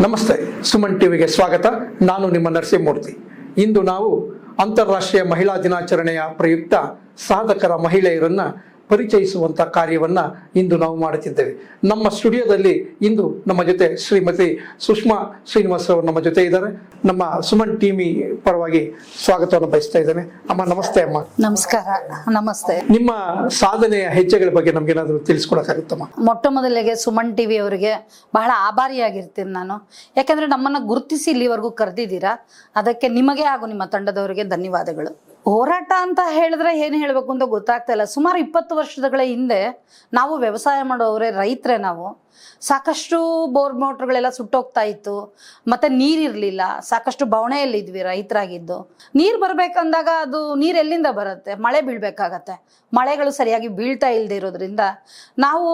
ನಮಸ್ತೆ, ಸುಮನ್ ಟಿವಿಗೆ ಸ್ವಾಗತ. ನಾನು ನಿಮ್ಮ ನರಸಿಂಹಮೂರ್ತಿ. ಇಂದು ನಾವು ಅಂತಾರಾಷ್ಟ್ರೀಯ ಮಹಿಳಾ ದಿನಾಚರಣೆಯ ಪ್ರಯುಕ್ತ ಸಾಧಕರ ಮಹಿಳೆಯರನ್ನ ಪರಿಚಯಿಸುವಂತ ಕಾರ್ಯವನ್ನ ಇಂದು ನಾವು ಮಾಡುತ್ತಿದ್ದೇವೆ. ನಮ್ಮ ಸ್ಟುಡಿಯೋದಲ್ಲಿ ಇಂದು ನಮ್ಮ ಜೊತೆ ಶ್ರೀಮತಿ ಸುಷ್ಮಾ ಶ್ರೀನಿವಾಸ್ ಅವರು ನಮ್ಮ ಜೊತೆ ಇದ್ದಾರೆ. ನಮ್ಮ ಸುಮನ್ ಟಿವಿ ಪರವಾಗಿ ಸ್ವಾಗತವನ್ನು ಬಯಸ್ತಾ ಇದ್ದೇನೆ. ಅಮ್ಮ ನಮಸ್ತೆ. ಅಮ್ಮ ನಮಸ್ಕಾರ. ನಮಸ್ತೆ. ನಿಮ್ಮ ಸಾಧನೆಯ ಹೆಜ್ಜೆಗಳ ಬಗ್ಗೆ ನಮ್ಗೇನಾದ್ರು ತಿಳಿಸ್ಕೊಡಕ್ಕಾಗುತ್ತಮ್ಮ? ಮೊಟ್ಟ ಮೊದಲಿಗೆ ಸುಮನ್ ಟಿವಿ ಅವರಿಗೆ ಬಹಳ ಆಭಾರಿಯಾಗಿರ್ತೀನಿ ನಾನು. ಯಾಕಂದ್ರೆ ನಮ್ಮನ್ನ ಗುರುತಿಸಿ ಇಲ್ಲಿವರೆಗೂ ಕರೆದಿದ್ದೀರಾ, ಅದಕ್ಕೆ ನಿಮಗೆ ಹಾಗೂ ನಿಮ್ಮ ತಂಡದವರಿಗೆ ಧನ್ಯವಾದಗಳು. ಹೋರಾಟ ಅಂತ ಹೇಳಿದ್ರೆ ಏನು ಹೇಳಬೇಕು ಅಂತ ಗೊತ್ತಾಗ್ತಾ ಇಲ್ಲ. ಸುಮಾರು 20 ವರ್ಷಗಳ ಹಿಂದೆ ನಾವು ವ್ಯವಸಾಯ ಮಾಡೋವ್ರೆ, ರೈತರೇ ನಾವು. ಸಾಕಷ್ಟು ಬೋರ್ ಮೋಟ್ರ್ಗಳೆಲ್ಲ ಸುಟ್ಟೋಗ್ತಾ ಇತ್ತು, ಮತ್ತೆ ನೀರಿರ್ಲಿಲ್ಲ, ಸಾಕಷ್ಟು ಬವಣೆಯಲ್ಲಿದ್ವಿ ರೈತರಾಗಿದ್ದು. ನೀರು ಬರ್ಬೇಕಂದಾಗ ಅದು ನೀರು ಎಲ್ಲಿಂದ ಬರುತ್ತೆ? ಮಳೆ ಬೀಳ್ಬೇಕಾಗತ್ತೆ. ಮಳೆಗಳು ಸರಿಯಾಗಿ ಬೀಳ್ತಾ ಇಲ್ಲದೆ ಇರೋದ್ರಿಂದ ನಾವು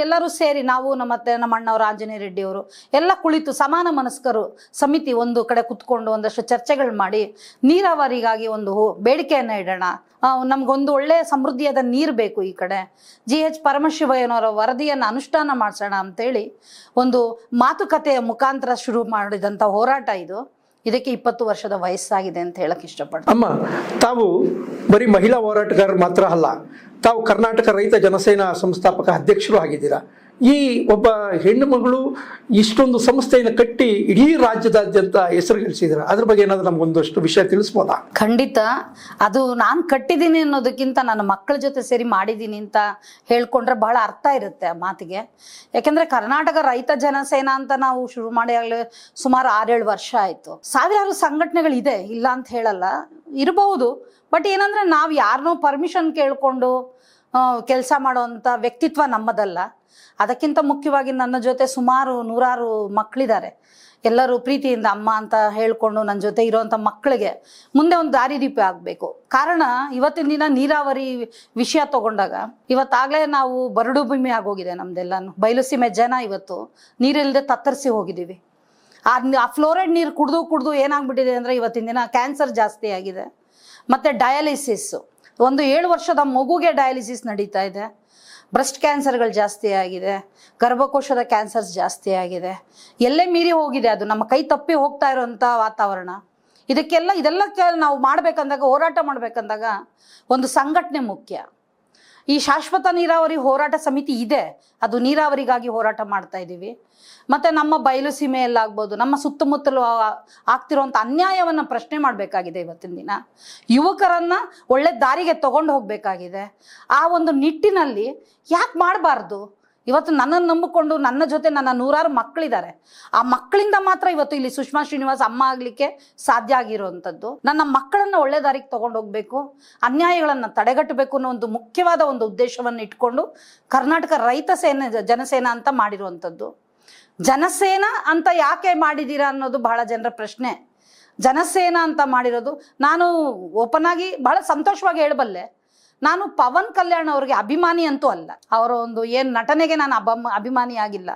ಎಲ್ಲರೂ ಸೇರಿ, ನಾವು ನಮ್ಮ ಅಣ್ಣವರು ಆಂಜನೇಯ ರೆಡ್ಡಿ ಅವರು ಎಲ್ಲ ಕುಳಿತು ಸಮಾನ ಮನಸ್ಕರು ಸಮಿತಿ ಒಂದು ಕಡೆ ಕುತ್ಕೊಂಡು ಒಂದಷ್ಟು ಚರ್ಚೆಗಳು ಮಾಡಿ ನೀರಾವರಿಗಾಗಿ ಒಂದು ಬೇಡಿಕೆಯನ್ನ ಇಡೋಣ. ನಮ್ಗೊಂದು ಒಳ್ಳೆ ಸಮೃದ್ಧಿಯಾದ ನೀರು ಬೇಕು ಈ ಕಡೆ. GH ಪರಮಶಿವಯ್ಯನವರ ವರದಿಯನ್ನು ಅನುಷ್ಠಾನ ಮಾಡಿಸೋಣ ಅಂತೇಳಿ ಒಂದು ಮಾತುಕತೆಯ ಮುಖಾಂತರ ಶುರು ಮಾಡಿದಂಥ ಹೋರಾಟ ಇದು. ಇದಕ್ಕೆ 20 ವರ್ಷದ ವಯಸ್ಸಾಗಿದೆ ಅಂತ ಹೇಳಕ್ ಇಷ್ಟಪಡ್ತೀನಿ. ಅಮ್ಮ, ತಾವು ಬರೀ ಮಹಿಳಾ ಹೋರಾಟಗಾರರು ಮಾತ್ರ ಅಲ್ಲ, ತಾವು ಕರ್ನಾಟಕ ರೈತ ಜನಸೇನಾ ಸಂಸ್ಥಾಪಕ ಅಧ್ಯಕ್ಷರು ಆಗಿದ್ದೀರಾ. ಈ ಒಬ್ಬ ಹೆಣ್ಣು ಮಗಳು ಇಷ್ಟೊಂದು ಸಂಸ್ಥೆಯನ್ನು ಕಟ್ಟಿ ಇಡೀ ರಾಜ್ಯದಾದ್ಯಂತ ಹೆಸರು ಗಳಿಸಿದ್ರ, ಅದ್ರ ಬಗ್ಗೆ ಏನಾದ್ರು ನಮ್ಗೊಂದಷ್ಟು ವಿಷಯ ತಿಳಿಸ್ಬೋದಾ? ಖಂಡಿತ. ಅದು ನಾನು ಕಟ್ಟಿದ್ದೀನಿ ಅನ್ನೋದಕ್ಕಿಂತ ನನ್ನ ಮಕ್ಕಳ ಜೊತೆ ಸೇರಿ ಮಾಡಿದ್ದೀನಿ ಅಂತ ಹೇಳ್ಕೊಂಡ್ರೆ ಬಹಳ ಅರ್ಥ ಇರುತ್ತೆ ಆ ಮಾತಿಗೆ. ಯಾಕೆಂದ್ರೆ ಕರ್ನಾಟಕ ರೈತ ಜನಸೇನಾ ಅಂತ ನಾವು ಶುರು ಮಾಡಿ ಆಗಲೇ ಸುಮಾರು 6-7 ವರ್ಷ ಆಯ್ತು. ಸಾವಿರಾರು ಸಂಘಟನೆಗಳಿದೆ, ಇಲ್ಲ ಅಂತ ಹೇಳಲ್ಲ, ಇರಬಹುದು. ಬಟ್ ಏನಂದ್ರೆ ನಾವು ಯಾರನ್ನೋ ಪರ್ಮಿಷನ್ ಕೇಳ್ಕೊಂಡು ಕೆಲಸ ಮಾಡೋವಂಥ ವ್ಯಕ್ತಿತ್ವ ನಮ್ಮದಲ್ಲ. ಅದಕ್ಕಿಂತ ಮುಖ್ಯವಾಗಿ ನನ್ನ ಜೊತೆ ಸುಮಾರು 100 ಮಕ್ಕಳಿದ್ದಾರೆ. ಎಲ್ಲರೂ ಪ್ರೀತಿಯಿಂದ ಅಮ್ಮ ಅಂತ ಹೇಳ್ಕೊಂಡು ನನ್ನ ಜೊತೆ ಇರೋವಂಥ ಮಕ್ಕಳಿಗೆ ಮುಂದೆ ಒಂದು ದಾರಿದೀಪ ಆಗಬೇಕು. ಕಾರಣ ಇವತ್ತಿನ ದಿನ ನೀರಾವರಿ ವಿಷಯ ತಗೊಂಡಾಗ ಇವತ್ತಾಗಲೇ ನಾವು ಬರಡು ಭೂಮಿ ಆಗೋಗಿದೆ ನಮ್ದೆಲ್ಲಾನು. ಬಯಲುಸೀಮೆ ಜನ ಇವತ್ತು ನೀರಿಲ್ಲದೆ ತತ್ತರಿಸಿ ಹೋಗಿದ್ದೀವಿ. ಆ ಫ್ಲೋರೈಡ್ ನೀರು ಕುಡಿದು ಏನಾಗ್ಬಿಟ್ಟಿದೆ ಅಂದರೆ ಇವತ್ತಿನ ದಿನ ಕ್ಯಾನ್ಸರ್ ಜಾಸ್ತಿ ಆಗಿದೆ. ಮತ್ತು ಡಯಾಲಿಸಿಸ್, ಒಂದು 7 ವರ್ಷದ ಮಗುಗೆ ಡಯಾಲಿಸಿಸ್ ನಡೀತಾ ಇದೆ. ಬ್ರೆಸ್ಟ್ ಕ್ಯಾನ್ಸರ್ಗಳು ಜಾಸ್ತಿ ಆಗಿದೆ, ಗರ್ಭಕೋಶದ ಕ್ಯಾನ್ಸರ್ಸ್ ಜಾಸ್ತಿ ಆಗಿದೆ. ಎಲ್ಲೇ ಮೀರಿ ಹೋಗಿದೆ, ಅದು ನಮ್ಮ ಕೈ ತಪ್ಪಿ ಹೋಗ್ತಾ ಇರೋವಂಥ ವಾತಾವರಣ. ಇದೆಲ್ಲ ನಾವು ಮಾಡ್ಬೇಕಂದಾಗ, ಹೋರಾಟ ಮಾಡ್ಬೇಕಂದಾಗ ಒಂದು ಸಂಘಟನೆ ಮುಖ್ಯ. ಈ ಶಾಶ್ವತ ನೀರಾವರಿ ಹೋರಾಟ ಸಮಿತಿ ಇದೆ, ಅದು ನೀರಾವರಿಗಾಗಿ ಹೋರಾಟ ಮಾಡ್ತಾ ಇದ್ದೀವಿ. ಮತ್ತು ನಮ್ಮ ಬಯಲು ಸೀಮೆಯಲ್ಲಾಗ್ಬೋದು, ನಮ್ಮ ಸುತ್ತಮುತ್ತಲು ಆಗ್ತಿರೋಂಥ ಅನ್ಯಾಯವನ್ನು ಪ್ರಶ್ನೆ ಮಾಡಬೇಕಾಗಿದೆ. ಇವತ್ತಿನ ದಿನ ಯುವಕರನ್ನು ಒಳ್ಳೆ ದಾರಿಗೆ ತಗೊಂಡು ಹೋಗಬೇಕಾಗಿದೆ. ಆ ಒಂದು ನಿಟ್ಟಿನಲ್ಲಿ ಯಾಕೆ ಮಾಡಬಾರ್ದು? ಇವತ್ತು ನನ್ನನ್ನು ನಂಬಿಕೊಂಡು ನನ್ನ ಜೊತೆ ನನ್ನ 100 ಮಕ್ಕಳಿದ್ದಾರೆ. ಆ ಮಕ್ಕಳಿಂದ ಮಾತ್ರ ಇವತ್ತು ಇಲ್ಲಿ ಸುಷ್ಮಾ ಶ್ರೀನಿವಾಸ್ ಅಮ್ಮ ಆಗಲಿಕ್ಕೆ ಸಾಧ್ಯ ಆಗಿರುವಂಥದ್ದು. ನನ್ನ ಮಕ್ಕಳನ್ನು ಒಳ್ಳೆ ದಾರಿಗೆ ತಗೊಂಡು ಹೋಗಬೇಕು, ಅನ್ಯಾಯಗಳನ್ನು ತಡೆಗಟ್ಟಬೇಕು ಅನ್ನೋ ಒಂದು ಮುಖ್ಯವಾದ ಒಂದು ಉದ್ದೇಶವನ್ನು ಇಟ್ಕೊಂಡು ಕರ್ನಾಟಕ ರೈತ ಜನಸೇನಾ ಅಂತ ಮಾಡಿರುವಂಥದ್ದು. ಜನಸೇನಾ ಅಂತ ಯಾಕೆ ಮಾಡಿದ್ದೀರಾ ಅನ್ನೋದು ಬಹಳ ಜನರ ಪ್ರಶ್ನೆ. ಜನಸೇನಾ ಅಂತ ಮಾಡಿರೋದು, ನಾನು ಓಪನ್ ಆಗಿ ಬಹಳ ಸಂತೋಷವಾಗಿ ಹೇಳಬಲ್ಲೆ, ನಾನು ಪವನ್ ಕಲ್ಯಾಣ್ ಅವ್ರಿಗೆ ಅಭಿಮಾನಿ ಅಂತೂ ಅಲ್ಲ. ಅವರ ಒಂದು ನಟನೆಗೆ ನಾನು ಅಭಿಮಾನಿ ಆಗಿಲ್ಲ.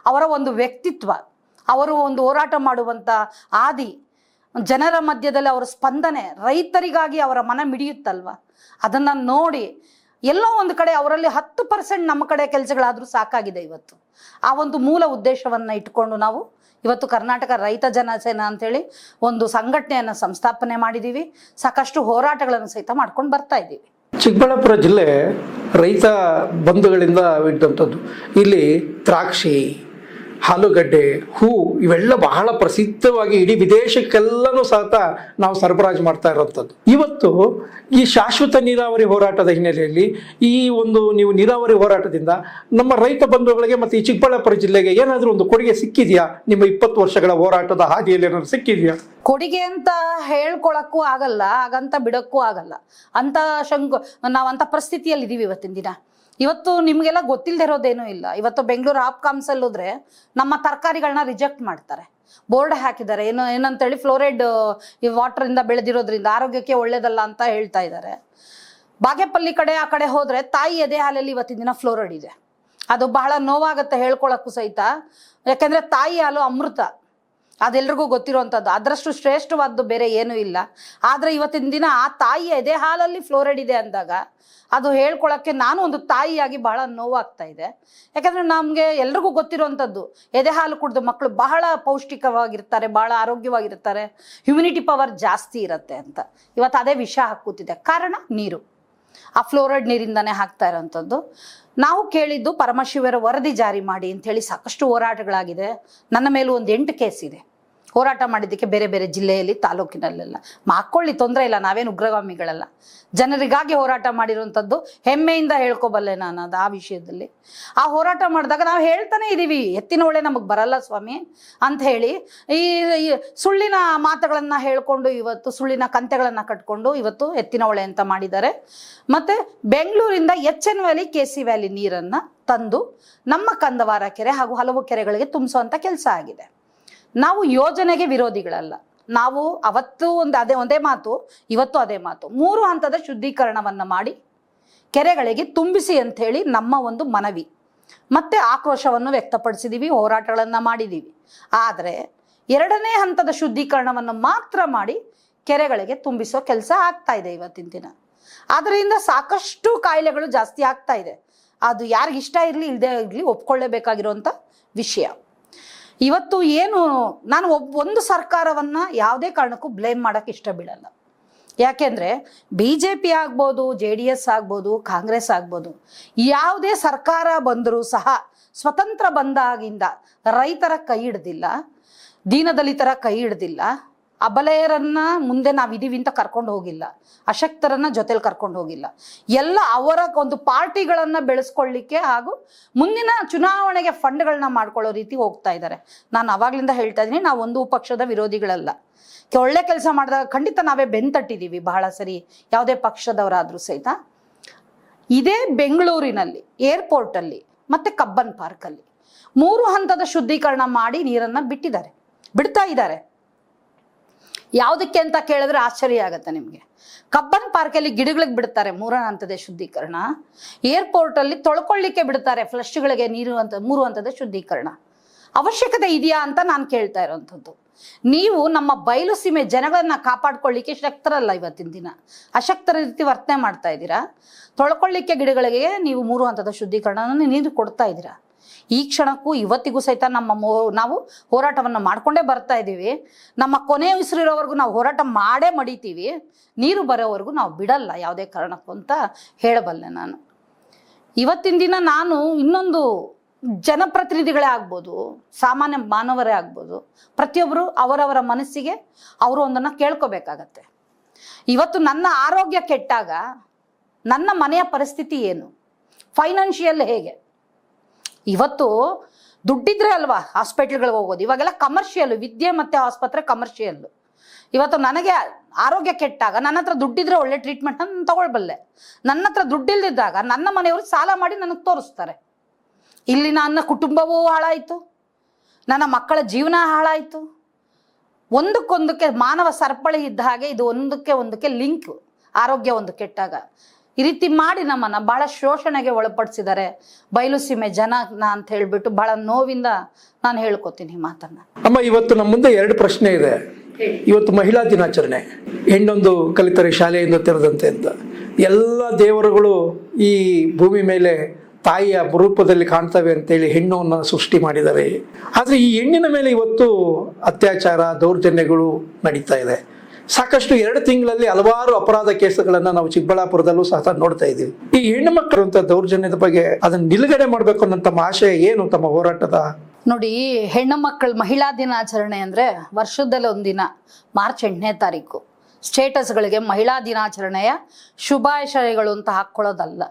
ಅವರ ಒಂದು ವ್ಯಕ್ತಿತ್ವ, ಅವರು ಒಂದು ಹೋರಾಟ ಮಾಡುವಂಥ ಆದಿ, ಜನರ ಮಧ್ಯದಲ್ಲಿ ಅವರ ಸ್ಪಂದನೆ, ರೈತರಿಗಾಗಿ ಅವರ ಮನ ಮಿಡಿಯುತ್ತಲ್ವ, ಅದನ್ನು ನೋಡಿ ಎಲ್ಲೋ ಒಂದು ಕಡೆ ಅವರಲ್ಲಿ 10% ನಮ್ಮ ಕಡೆ ಕೆಲಸಗಳಾದರೂ ಸಾಕಾಗಿದೆ. ಇವತ್ತು ಆ ಒಂದು ಮೂಲ ಉದ್ದೇಶವನ್ನು ಇಟ್ಕೊಂಡು ನಾವು ಇವತ್ತು ಕರ್ನಾಟಕ ರೈತ ಜನಸೇನಾ ಅಂತೇಳಿ ಒಂದು ಸಂಘಟನೆಯನ್ನು ಸಂಸ್ಥಾಪನೆ ಮಾಡಿದ್ದೀವಿ. ಸಾಕಷ್ಟು ಹೋರಾಟಗಳನ್ನು ಸಹಿತ ಮಾಡ್ಕೊಂಡು ಬರ್ತಾ ಇದ್ದೀವಿ. ಚಿಕ್ಕಬಳ್ಳಾಪುರ ಜಿಲ್ಲೆ ರೈತ ಬಂಧುಗಳಿಂದ ಇದ್ದಂಥದ್ದು. ಇಲ್ಲಿ ದ್ರಾಕ್ಷಿ, ಆಲೂಗಡ್ಡೆ, ಹೂ ಇವೆಲ್ಲ ಬಹಳ ಪ್ರಸಿದ್ಧವಾಗಿ ಇಡೀ ವಿದೇಶಕ್ಕೆಲ್ಲನೂ ಸಹ ನಾವು ಸರಬರಾಜು ಮಾಡ್ತಾ ಇರೋಂಥದ್ದು. ಇವತ್ತು ಈ ಶಾಶ್ವತ ನೀರಾವರಿ ಹೋರಾಟದ ಹಿನ್ನೆಲೆಯಲ್ಲಿ ಈ ಒಂದು ನೀವು ನೀರಾವರಿ ಹೋರಾಟದಿಂದ ನಮ್ಮ ರೈತ ಬಂಧುಗಳಿಗೆ ಮತ್ತು ಈ ಚಿಕ್ಕಬಳ್ಳಾಪುರ ಜಿಲ್ಲೆಗೆ ಏನಾದರೂ ಒಂದು ಕೊಡುಗೆ ಸಿಕ್ಕಿದೆಯಾ? ನಿಮ್ಮ 20 ವರ್ಷಗಳ ಹೋರಾಟದ ಹಾದಿಯಲ್ಲಿ ಏನಾದ್ರು ಸಿಕ್ಕಿದೆಯಾ? ಕೊಡುಗೆ ಅಂತ ಹೇಳ್ಕೊಳಕ್ಕೂ ಆಗಲ್ಲ, ಹಾಗಂತ ಬಿಡಕ್ಕೂ ಆಗಲ್ಲ. ನಾವಂತ ಪರಿಸ್ಥಿತಿಯಲ್ಲಿ ಇದೀವಿ ಇವತ್ತಿನ ದಿನ. ಇವತ್ತು ನಿಮಗೆಲ್ಲ ಗೊತ್ತಿಲ್ಲದೆ ಇರೋದೇನೂ ಇಲ್ಲ. ಇವತ್ತು ಬೆಂಗಳೂರು ಆಪ್ಕಾಮ್ಸಲ್ಲಿ ಹೋದ್ರೆ ನಮ್ಮ ತರಕಾರಿಗಳನ್ನ ರಿಜೆಕ್ಟ್ ಮಾಡ್ತಾರೆ. ಬೋರ್ಡ್ ಹಾಕಿದ್ದಾರೆ, ಏನಂತೇಳಿ ಫ್ಲೋರೈಡ್ ಈ ವಾಟರಿಂದ ಬೆಳೆದಿರೋದ್ರಿಂದ ಆರೋಗ್ಯಕ್ಕೆ ಒಳ್ಳೇದಲ್ಲ ಅಂತ ಹೇಳ್ತಾ ಇದ್ದಾರೆ. ಬಾಗೇಪಲ್ಲಿ ಆ ಕಡೆ ಹೋದ್ರೆ ತಾಯಿ ಎದೆ ಹಾಲಲ್ಲಿ ಇವತ್ತಿನ ದಿನ ಫ್ಲೋರೈಡ್ ಇದೆ. ಅದು ಬಹಳ ನೋವಾಗುತ್ತೆ ಹೇಳ್ಕೊಳಕ್ಕೂ ಸಹಿತ. ಯಾಕೆಂದ್ರೆ ತಾಯಿ ಹಾಲು ಅಮೃತ, ಅದೆಲ್ರಿಗೂ ಗೊತ್ತಿರುವಂಥದ್ದು. ಅದರಷ್ಟು ಶ್ರೇಷ್ಠವಾದ್ದು ಬೇರೆ ಏನೂ ಇಲ್ಲ. ಆದರೆ ಇವತ್ತಿನ ದಿನ ಆ ತಾಯಿಯ ಎದೆ ಹಾಲಲ್ಲಿ ಫ್ಲೋರೈಡ್ ಇದೆ ಅಂದಾಗ ಅದು ಹೇಳ್ಕೊಳಕ್ಕೆ ನಾನು ಒಂದು ತಾಯಿಯಾಗಿ ಬಹಳ ನೋವಾಗ್ತಾ ಇದೆ. ಯಾಕಂದರೆ ನಮಗೆ ಎಲ್ರಿಗೂ ಗೊತ್ತಿರುವಂಥದ್ದು, ಎದೆ ಹಾಲು ಕುಡಿದು ಮಕ್ಕಳು ಬಹಳ ಪೌಷ್ಟಿಕವಾಗಿರ್ತಾರೆ, ಬಹಳ ಆರೋಗ್ಯವಾಗಿರ್ತಾರೆ, ಹ್ಯುಮಿನಿಟಿ ಪವರ್ ಜಾಸ್ತಿ ಇರುತ್ತೆ ಅಂತ. ಇವತ್ತು ಅದೇ ವಿಷ ಹಾಕುತ್ತಿದೆ. ಕಾರಣ ನೀರು, ಆ ಫ್ಲೋರೈಡ್ ನೀರಿಂದನೇ ಹಾಕ್ತಾ ಇರೋವಂಥದ್ದು. ನಾವು ಕೇಳಿದ್ದು ಪರಮಶಿವರ ವರದಿ ಜಾರಿ ಮಾಡಿ ಅಂಥೇಳಿ ಸಾಕಷ್ಟು ಹೋರಾಟಗಳಾಗಿದೆ. ನನ್ನ ಮೇಲೂ ಒಂದು 8 ಕೇಸ್ ಇದೆ ಹೋರಾಟ ಮಾಡಿದ್ದಕ್ಕೆ, ಬೇರೆ ಬೇರೆ ಜಿಲ್ಲೆಯಲ್ಲಿ, ತಾಲೂಕಿನಲ್ಲೆಲ್ಲ. ಹಾಕ್ಕೊಳ್ಳಿ, ತೊಂದರೆ ಇಲ್ಲ, ನಾವೇನು ಉಗ್ರಗಾಮಿಗಳಲ್ಲ. ಜನರಿಗಾಗಿ ಹೋರಾಟ ಮಾಡಿರುವಂಥದ್ದು ಹೆಮ್ಮೆಯಿಂದ ಹೇಳ್ಕೊಬಲ್ಲೆ ನಾನು ಅದು. ಆ ವಿಷಯದಲ್ಲಿ ಆ ಹೋರಾಟ ಮಾಡಿದಾಗ ನಾವು ಹೇಳ್ತಾನೆ ಇದ್ದೀವಿ, ಎತ್ತಿನ ಹೊಳೆ ನಮಗೆ ಬರಲ್ಲ ಸ್ವಾಮಿ ಅಂತ ಹೇಳಿ ಈ ಸುಳ್ಳಿನ ಮಾತುಗಳನ್ನು ಹೇಳ್ಕೊಂಡು ಇವತ್ತು ಸುಳ್ಳಿನ ಕಂತೆಗಳನ್ನು ಕಟ್ಕೊಂಡು ಇವತ್ತು ಎತ್ತಿನ ಹೊಳೆ ಅಂತ ಮಾಡಿದ್ದಾರೆ. ಮತ್ತು ಬೆಂಗಳೂರಿಂದ HN ವ್ಯಾಲಿ, KC ವ್ಯಾಲಿ ನೀರನ್ನು ತಂದು ನಮ್ಮ ಕಂದವಾರ ಕೆರೆ ಹಾಗೂ ಹಲವು ಕೆರೆಗಳಿಗೆ ತುಂಬಿಸುವಂಥ ಕೆಲಸ ಆಗಿದೆ. ನಾವು ಯೋಜನೆಗೆ ವಿರೋಧಿಗಳಲ್ಲ. ನಾವು ಅವತ್ತು ಒಂದೇ ಮಾತು, ಇವತ್ತು ಅದೇ ಮಾತು. 3 ಹಂತದ ಶುದ್ಧೀಕರಣವನ್ನು ಮಾಡಿ ಕೆರೆಗಳಿಗೆ ತುಂಬಿಸಿ ಅಂಥೇಳಿ ನಮ್ಮ ಒಂದು ಮನವಿ. ಮತ್ತೆ ಆಕ್ರೋಶವನ್ನು ವ್ಯಕ್ತಪಡಿಸಿದ್ದೀವಿ, ಹೋರಾಟಗಳನ್ನು ಮಾಡಿದ್ದೀವಿ. ಆದರೆ 2ನೇ ಹಂತದ ಶುದ್ಧೀಕರಣವನ್ನು ಮಾತ್ರ ಮಾಡಿ ಕೆರೆಗಳಿಗೆ ತುಂಬಿಸೋ ಕೆಲಸ ಆಗ್ತಾ ಇದೆ ಇವತ್ತಿನ ದಿನ. ಅದರಿಂದ ಸಾಕಷ್ಟು ಕಾಯಿಲೆಗಳು ಜಾಸ್ತಿ ಆಗ್ತಾ ಇದೆ. ಅದು ಯಾರಿಗಿಷ್ಟ ಇರಲಿ ಇಲ್ಲದೆ ಇರಲಿ ಒಪ್ಕೊಳ್ಳೇಬೇಕಾಗಿರುವಂಥ ವಿಷಯ. ಇವತ್ತು ಏನು ನಾನು ಒಂದು ಸರ್ಕಾರವನ್ನು ಯಾವುದೇ ಕಾರಣಕ್ಕೂ ಬ್ಲೇಮ್ ಮಾಡೋಕ್ಕೆ ಇಷ್ಟ ಬೀಳಲ್ಲ. ಯಾಕೆಂದರೆ BJP ಆಗ್ಬೋದು, JDS ಆಗ್ಬೋದು, ಕಾಂಗ್ರೆಸ್ ಆಗ್ಬೋದು, ಯಾವುದೇ ಸರ್ಕಾರ ಬಂದರೂ ಸಹ ಸ್ವತಂತ್ರ ಬಂದಾಗಿಂದ ರೈತರ ಕೈ ಹಿಡ್ದಿಲ್ಲ, ದೀನದಲಿತರ ಕೈ ಹಿಡ್ದಿಲ್ಲ, ಅಬಲೆಯರನ್ನ ಮುಂದೆ ನಾವಿದೀವಿ ಅಂತ ಕರ್ಕೊಂಡು ಹೋಗಿಲ್ಲ, ಅಶಕ್ತರನ್ನ ಜೊತೆಲಿ ಕರ್ಕೊಂಡು ಹೋಗಿಲ್ಲ. ಎಲ್ಲ ಅವರ ಒಂದು ಪಾರ್ಟಿಗಳನ್ನು ಬೆಳೆಸ್ಕೊಳ್ಳಿಕ್ಕೆ ಹಾಗೂ ಮುಂದಿನ ಚುನಾವಣೆಗೆ ಫಂಡ್ಗಳನ್ನ ಮಾಡ್ಕೊಳ್ಳೋ ರೀತಿ ಹೋಗ್ತಾ ಇದ್ದಾರೆ. ನಾನು ಅವಾಗ್ಲಿಂದ ಹೇಳ್ತಾ ಇದ್ದೀನಿ, ನಾವು ಒಂದು ಪಕ್ಷದ ವಿರೋಧಿಗಳಲ್ಲ. ಒಳ್ಳೆ ಕೆಲಸ ಮಾಡಿದಾಗ ಖಂಡಿತ ನಾವೇ ಬೆಂತಟ್ಟಿದ್ದೀವಿ ಬಹಳ ಸರಿ, ಯಾವುದೇ ಪಕ್ಷದವರಾದರೂ ಸಹಿತ. ಇದೇ ಬೆಂಗಳೂರಿನಲ್ಲಿ ಏರ್ಪೋರ್ಟಲ್ಲಿ ಮತ್ತು ಕಬ್ಬನ್ ಪಾರ್ಕಲ್ಲಿ 3 ಹಂತದ ಶುದ್ಧೀಕರಣ ಮಾಡಿ ನೀರನ್ನು ಬಿಡ್ತಾ ಇದ್ದಾರೆ. ಯಾವುದಕ್ಕೆ ಅಂತ ಕೇಳಿದ್ರೆ ಆಶ್ಚರ್ಯ ಆಗುತ್ತೆ ನಿಮಗೆ. ಕಬ್ಬನ್ ಪಾರ್ಕಲ್ಲಿ ಗಿಡಗಳಿಗೆ ಬಿಡ್ತಾರೆ 3ನೇ ಹಂತದ ಶುದ್ಧೀಕರಣ, ಏರ್ಪೋರ್ಟಲ್ಲಿ ತೊಳ್ಕೊಳ್ಳಿಕ್ಕೆ ಬಿಡ್ತಾರೆ ಫ್ಲಶ್ಗಳಿಗೆ ನೀರು ಅಂತ 3 ಹಂತದ ಶುದ್ಧೀಕರಣ. ಅವಶ್ಯಕತೆ ಇದೆಯಾ ಅಂತ ನಾನು ಕೇಳ್ತಾ ಇರೋವಂಥದ್ದು. ನೀವು ನಮ್ಮ ಬಯಲು ಸೀಮೆ ಜನಗಳನ್ನ ಕಾಪಾಡ್ಕೊಳ್ಳಿಕ್ಕೆ ಶಕ್ತರಲ್ಲ, ಇವತ್ತಿನ ದಿನ ಅಶಕ್ತರ ರೀತಿ ವರ್ತನೆ ಮಾಡ್ತಾ ಇದ್ದೀರಾ. ತೊಳ್ಕೊಳ್ಳಿಕ್ಕೆ ಗಿಡಗಳಿಗೆ ನೀವು 3 ಹಂತದ ಶುದ್ಧೀಕರಣವನ್ನು ನೀರು ಕೊಡ್ತಾ ಇದ್ದೀರಾ. ಈ ಕ್ಷಣಕ್ಕೂ ಇವತ್ತಿಗೂ ಸಹಿತ ನಾವು ಹೋರಾಟವನ್ನು ಮಾಡ್ಕೊಂಡೇ ಬರ್ತಾ ಇದ್ದೀವಿ. ನಮ್ಮ ಕೊನೆ ಉಸಿರಿರೋವರೆಗೂ ನಾವು ಹೋರಾಟ ಮಾಡೇ ಮಡಿತೀವಿ. ನೀರು ಬರೋವರೆಗೂ ನಾವು ಬಿಡಲ್ಲ ಯಾವುದೇ ಕಾರಣಕ್ಕೂ ಅಂತ ಹೇಳಬಲ್ಲೆ ನಾನು. ಇವತ್ತಿನ ದಿನ ನಾನು ಇನ್ನೊಂದು ಜನಪ್ರತಿನಿಧಿಗಳೇ ಆಗ್ಬೋದು, ಸಾಮಾನ್ಯ ಮಾನವರೇ ಆಗ್ಬೋದು, ಪ್ರತಿಯೊಬ್ಬರು ಅವರವರ ಮನಸ್ಸಿಗೆ ಅವರು ಒಂದನ್ನು ಕೇಳ್ಕೋಬೇಕಾಗತ್ತೆ. ಇವತ್ತು ನನ್ನ ಆರೋಗ್ಯ ಕೆಟ್ಟಾಗ ನನ್ನ ಮನೆಯ ಪರಿಸ್ಥಿತಿ ಏನು, ಫೈನಾನ್ಷಿಯಲ್ ಹೇಗೆ? ಇವತ್ತು ದುಡ್ಡಿದ್ರೆ ಅಲ್ವಾ ಹಾಸ್ಪಿಟ್ಲ್ಗಳಿಗೆ ಹೋಗೋದು. ಇವಾಗೆಲ್ಲ ಕಮರ್ಷಿಯಲ್, ವಿದ್ಯೆ ಮತ್ತು ಆಸ್ಪತ್ರೆ ಕಮರ್ಷಿಯಲ್. ಇವತ್ತು ನನಗೆ ಆರೋಗ್ಯ ಕೆಟ್ಟಾಗ ನನ್ನ ಹತ್ರ ದುಡ್ಡಿದ್ರೆ ಒಳ್ಳೆ ಟ್ರೀಟ್ಮೆಂಟ್ ನಾನು ತಗೊಳ್ಬಲ್ಲೆ. ನನ್ನ ಹತ್ರ ದುಡ್ಡಿಲ್ದಿದ್ದಾಗ ನನ್ನ ಮನೆಯವರು ಸಾಲ ಮಾಡಿ ನನಗೆ ತೋರಿಸ್ತಾರೆ. ಇಲ್ಲಿ ನನ್ನ ಕುಟುಂಬವೂ ಹಾಳಾಯಿತು, ನನ್ನ ಮಕ್ಕಳ ಜೀವನ ಹಾಳಾಯಿತು. ಒಂದಕ್ಕೊಂದಕ್ಕೆ ಮಾನವ ಸರಪಳಿ ಇದ್ದ ಹಾಗೆ ಇದು ಒಂದಕ್ಕೆ ಲಿಂಕ್. ಆರೋಗ್ಯ ಒಂದು ಕೆಟ್ಟಾಗ ಈ ರೀತಿ ಮಾಡಿ ನಮ್ಮನ್ನು ಬಹಳ ಶೋಷಣೆಗೆ ಒಳಪಡಿಸಿದ್ದಾರೆ ಬಯಲು ಸೀಮೆ ಜನ ಅಂತ ಹೇಳ್ಬಿಟ್ಟು ಬಹಳ ನೋವಿಂದ ನಾನು ಹೇಳ್ಕೊತೀನಿ ಮಾತನ್ನ. ಅಮ್ಮ, ಇವತ್ತು ನಮ್ಮ ಮುಂದೆ 2 ಪ್ರಶ್ನೆ ಇದೆ. ಇವತ್ತು ಮಹಿಳಾ ದಿನಾಚರಣೆ, ಹೆಣ್ಣೊಂದು ಕಲಿತರೆ ಶಾಲೆಯಿಂದ ತೆರೆದಂತೆ ಅಂತ. ಎಲ್ಲ ದೇವರುಗಳು ಈ ಭೂಮಿ ಮೇಲೆ ತಾಯಿಯ ರೂಪದಲ್ಲಿ ಕಾಣ್ತವೆ ಅಂತೇಳಿ ಹೆಣ್ಣನ್ನು ಸೃಷ್ಟಿ ಮಾಡಿದ್ದಾರೆ. ಆದರೆ ಈ ಹೆಣ್ಣಿನ ಮೇಲೆ ಇವತ್ತು ಅತ್ಯಾಚಾರ, ದೌರ್ಜನ್ಯಗಳು ನಡೀತಾ ಇದೆ. ಸಾಕಷ್ಟು 2 ತಿಂಗಳಲ್ಲಿ ಹಲವಾರು ಅಪರಾಧ ಕೇಸುಗಳನ್ನ ನಾವು ಚಿಕ್ಕಬಳ್ಳಾಪುರದಲ್ಲೂ ಸಹ ನೋಡ್ತಾ ಇದ್ದೀವಿ. ಈ ಹೆಣ್ಣು ಮಕ್ಕಳು ಅಂತ ದೌರ್ಜನ್ಯದ ಬಗ್ಗೆ ಅದನ್ನ ನಿಲುಗಡೆ ಮಾಡ್ಬೇಕು ಅನ್ನೋ ತಮ್ಮ ಆಶಯ ಏನು, ತಮ್ಮ ಹೋರಾಟದ? ನೋಡಿ, ಹೆಣ್ಣು ಮಕ್ಕಳ ಮಹಿಳಾ ದಿನಾಚರಣೆ ಅಂದ್ರೆ ವರ್ಷದಲ್ಲಿ ಒಂದಿನ ಮಾರ್ಚ್ 8ನೇ ತಾರೀಕು ಸ್ಟೇಟಸ್ಗಳಿಗೆ ಮಹಿಳಾ ದಿನಾಚರಣೆಯ ಶುಭಾಶಯಗಳು ಅಂತ ಹಾಕ್ಕೊಳ್ಳೋದಲ್ಲ.